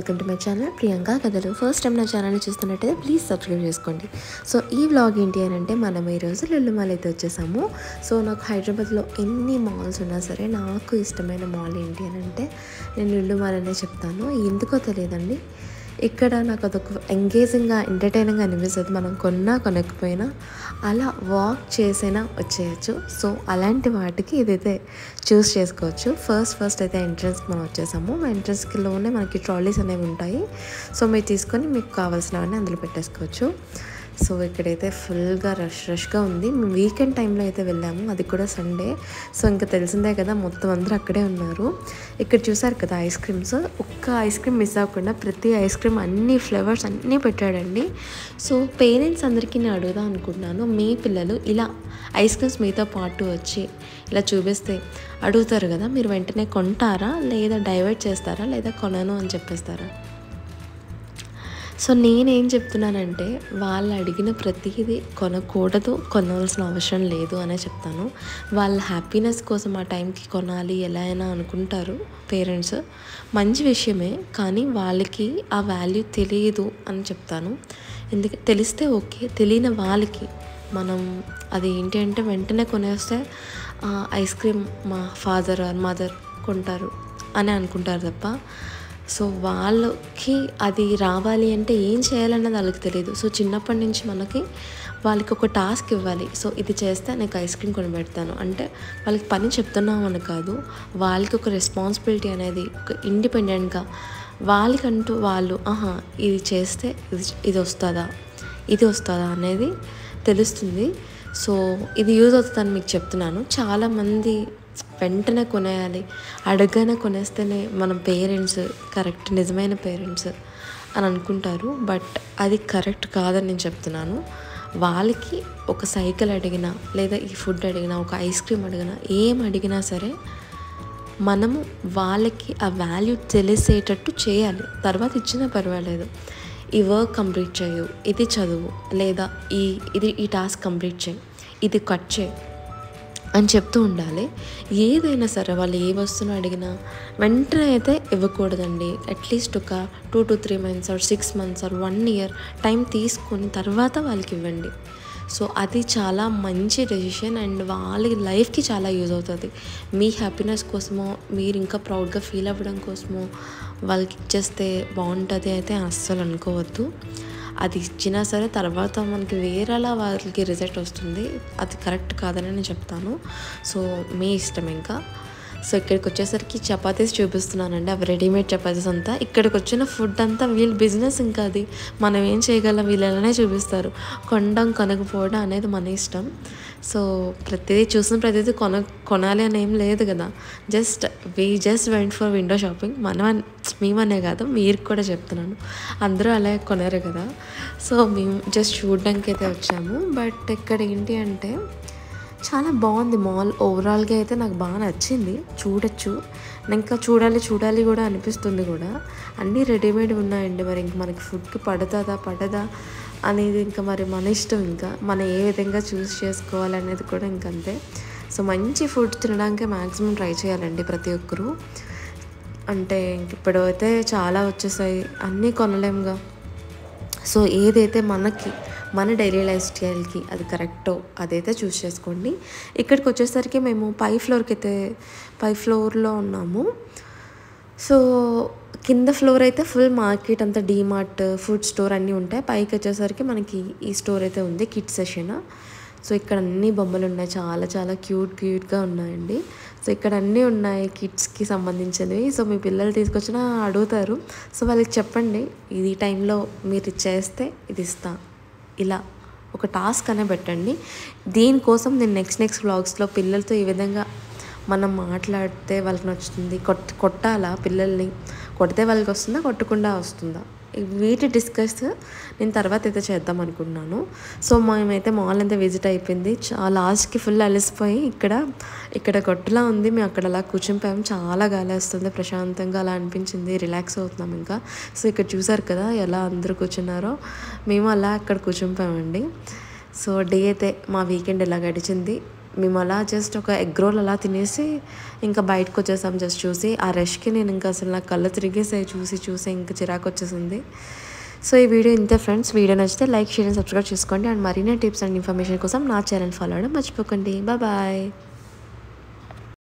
Welcome to my channel Priyanka కథలు. First time నా ఛానల్ని చూస్తున్నట్టయితే ప్లీజ్ సబ్స్క్రైబ్ చేసుకోండి. సో ఈ వ్లాగ్ ఏంటి అని అంటే మనం ఈరోజు లులు మాల్ అయితే వచ్చేసాము. సో నాకు హైదరాబాద్లో ఎన్ని మాల్స్ ఉన్నా సరే నాకు ఇష్టమైన మాల్ ఏంటి అని అంటే నేను లులు మాల్ అనే చెప్తాను. ఎందుకో తెలియదండి, ఇక్కడ నాకు అదొక ఎంగేజింగ్గా ఎంటర్టైనింగ్గా అనిపిస్తుంది. మనం కొనకపోయినా అలా వాక్ చేసైనా వచ్చేయచ్చు. సో అలాంటి వాటికి ఇదైతే చూస్ చేసుకోవచ్చు. ఫస్ట్ అయితే ఎంట్రన్స్కి మనం వచ్చేసాము. ఎంట్రన్స్కిలోనే మనకి ట్రాలీస్ అనేవి ఉంటాయి. సో మీరు తీసుకొని మీకు కావాల్సినవన్నీ అందులో పెట్టేసుకోవచ్చు. సో ఇక్కడైతే ఫుల్గా రష్గా ఉంది. మేము వీకెండ్ టైంలో అయితే వెళ్ళాము, అది కూడా సండే. సో ఇంకా తెలిసిందే కదా, మొత్తం అందరూ అక్కడే ఉన్నారు. ఇక్కడ చూసారు కదా ఐస్ క్రీమ్స్, ఒక్క ఐస్ క్రీమ్ మిస్ అవ్వకుండా ప్రతి ఐస్ క్రీమ్ అన్ని ఫ్లేవర్స్ అన్నీ పెట్టాడండి. సో పేరెంట్స్ అందరికీ నేను అడుగుదాం అనుకుంటున్నాను, మీ పిల్లలు ఇలా ఐస్ క్రీమ్స్ మీతో పాటు వచ్చి ఇలా చూపిస్తే అడుగుతారు కదా, మీరు వెంటనే కొంటారా, లేదా డైవర్ట్ చేస్తారా, లేదా కొనను అని చెప్పేస్తారా? సో నేనేం చెప్తున్నానంటే వాళ్ళు అడిగిన ప్రతిదీ కొనకూడదు, కొనవలసిన అవసరం లేదు అనే చెప్తాను. వాళ్ళ హ్యాపీనెస్ కోసం ఆ టైంకి కొనాలి ఎలా అయినా అనుకుంటారు పేరెంట్స్, మంచి విషయమే. కానీ వాళ్ళకి ఆ వాల్యూ తెలియదు అని చెప్తాను. ఎందుకంటే తెలిస్తే ఓకే, తెలియని వాళ్ళకి మనం అది ఏంటి అంటే వెంటనే కొనేస్తే ఐస్ క్రీమ్ మా ఫాదర్ ఆర్ మదర్ కొంటారు అని అనుకుంటారు తప్ప, సో వాళ్ళకి అది రావాలి అంటే ఏం చేయాలన్నది వాళ్ళకి తెలియదు. సో చిన్నప్పటి నుంచి వాళ్ళకి ఒక టాస్క్ ఇవ్వాలి. సో ఇది చేస్తే నాకు ఐస్ క్రీమ్ కొనిపెడతాను అంటే వాళ్ళకి పని చెప్తున్నామని కాదు, వాళ్ళకి ఒక రెస్పాన్సిబిలిటీ అనేది ఒక ఇండిపెండెంట్గా వాళ్ళకంటూ వాళ్ళు ఇది చేస్తే ఇది వస్తుందా అనేది తెలుస్తుంది. సో ఇది యూజ్ అవుతుందని మీకు చెప్తున్నాను. చాలామంది వెంటనే కొనేయాలి, అడగగానే కొనేస్తేనే మనం పేరెంట్స్ కరెక్ట్ నిజమైన పేరెంట్స్ అని అనుకుంటారు. బట్ అది కరెక్ట్ కాదని నేను చెప్తున్నాను. వాళ్ళకి ఒక సైకిల్ అడిగినా, లేదా ఈ ఫుడ్ అడిగినా, ఒక ఐస్ క్రీమ్ అడిగినా, ఏం అడిగినా సరే మనము వాళ్ళకి ఆ వాల్యూ తెలిసేటట్టు చేయాలి. తర్వాత ఇచ్చినా పర్వాలేదు, ఈ వర్క్ కంప్లీట్ చేయు, ఇది చదువు, లేదా ఈ టాస్క్ కంప్లీట్ చేయి, ఇది కట్ చేయి అని చెప్తూ ఉండాలి. ఏదైనా సరే వాళ్ళు ఏ వస్తువును అడిగినా వెంటనే అయితే ఇవ్వకూడదండి. అట్లీస్ట్ ఒక 2 to 3 months or 6 months or 1 year time తీసుకొని తర్వాత వాళ్ళకి ఇవ్వండి. సో అది చాలా మంచి డెసిషన్ అండ్ వాళ్ళ లైఫ్కి చాలా యూజ్ అవుతుంది. మీ హ్యాపీనెస్ కోసమో, మీరు ఇంకా ప్రౌడ్గా ఫీల్ అవ్వడం కోసమో వాళ్ళకి ఇచ్చేస్తే బాగుంటుంది అయితే అస్సలు అనుకోవద్దు. అది ఇచ్చినా సరే తర్వాత మనకి వేరేలా వాళ్ళకి రిజల్ట్ వస్తుంది, అది కరెక్ట్ కాదని నేను చెప్తాను. సో మీ ఇష్టం ఇంకా. సో ఇక్కడికి వచ్చేసరికి చపాతీస్ చూపిస్తున్నానండి, అవి రెడీమేడ్ చపాతీస్ అంతా. ఇక్కడికి వచ్చిన ఫుడ్ అంతా వీళ్ళ బిజినెస్, ఇంకా అది మనం ఏం చేయగలం, వీళ్ళనే చూపిస్తారు. కొనకపోవడం అనేది మన ఇష్టం. సో ప్రతిదీ చూసిన ప్రతిదీ కొనాలి అని ఏం లేదు కదా, just went for window shopping. మేమనే కాదు, మీరు కూడా చెప్తున్నాను, అందరూ అలాగే కొనరు కదా. సో మేము జస్ట్ చూడడానికి అయితే వచ్చాము. బట్ ఇక్కడ ఏంటి అంటే చాలా బాగుంది మాల్. ఓవరాల్గా అయితే నాకు బాగా నచ్చింది, చూడొచ్చు. ఇంకా చూడాలి కూడా అనిపిస్తుంది కూడా. అన్నీ రెడీమేడ్ ఉన్నాయండి. మరి ఇంక మనకి ఫుడ్కి పడదా అనేది ఇంకా మరి మన ఇష్టం. ఇంకా మనం ఏ విధంగా చూస్ చేసుకోవాలనేది కూడా ఇంకంతే. సో మంచి ఫుడ్ తినడానికి మ్యాక్సిమం ట్రై చేయాలండి ప్రతి ఒక్కరూ. అంటే ఇంక ఇప్పుడు అయితే చాలా వచ్చేసాయి, అన్నీ కొనలేముగా. సో ఏదైతే మన డైలీ లైఫ్ స్టైల్కి అది కరెక్టో అదైతే చూస్ చేసుకోండి. ఇక్కడికి వచ్చేసరికి మేము పై ఫ్లోర్లో ఉన్నాము. సో కింద ఫ్లోర్ అయితే ఫుల్ మార్కెట్ అంతా, డీమార్ట్, ఫుడ్ స్టోర్ అన్నీ ఉంటాయి. పైకి వచ్చేసరికి మనకి ఈ స్టోర్ అయితే ఉంది, కిడ్స్ సెషన్. సో ఇక్కడ అన్ని బొమ్మలు ఉన్నాయి, చాలా చాలా క్యూట్గా ఉన్నాయండి. సో ఇక్కడ అన్నీ ఉన్నాయి కిడ్స్కి సంబంధించినవి. సో మీ పిల్లలు తీసుకొచ్చినా అడుగుతారు. సో వాళ్ళకి చెప్పండి, ఇది టైంలో మీరు చేస్తే ఇది ఇస్తా, ఇలా ఒక టాస్క్ అనే పెట్టండి. దీనికోసం నేను నెక్స్ట్ వ్లాగ్స్లో పిల్లలతో ఈ విధంగా మనం మాట్లాడితే వాళ్ళకి నచ్చుతుంది, కొట్టాలా పిల్లల్ని, కొడితే వాళ్ళకి వస్తుందా, కొట్టకుండా వస్తుందా, వీటి డిస్కస్ నేను తర్వాత అయితే చేద్దాం అనుకుంటున్నాను. సో మేమైతే మాల్ అంతా విజిట్ అయిపోయింది. లాస్ట్కి ఫుల్ అలసిపోయి ఇక్కడ గొట్టులా ఉంది, మేము అక్కడ అలా కూర్చునిపోయాము. చాలా గాలి వస్తుంది, ప్రశాంతంగా అలా అనిపించింది, రిలాక్స్ అవుతున్నాం ఇంకా. సో ఇక్కడ చూసారు కదా ఎలా అందరూ కూర్చున్నారో, మేము అలా అక్కడ కూర్చునిపోయామండి. సో డే అయితే మా వీకెండ్ ఇలా గడిచింది. మేము అలా జస్ట్ ఒక ఎగ్ రోల్ అలా తినేసి ఇంకా బయటకు వచ్చేసాం జస్ట్ చూసి. ఆ రష్కి నేను ఇంకా అసలు నా కళ్ళు తిరిగేసాయి చూసి ఇంకా చిరాకు వచ్చేసింది. సో ఈ వీడియో ఇంతే ఫ్రెండ్స్. వీడియో నచ్చితే లైక్, షేర్ అండ్ సబ్స్క్రైబ్ చేసుకోండి. అండ్ మరిన్ని టిప్స్ అండ్ ఇన్ఫర్మేషన్ కోసం నా ఛానల్ ఫాలో అవ్వడం మర్చిపోకండి. బాయ్.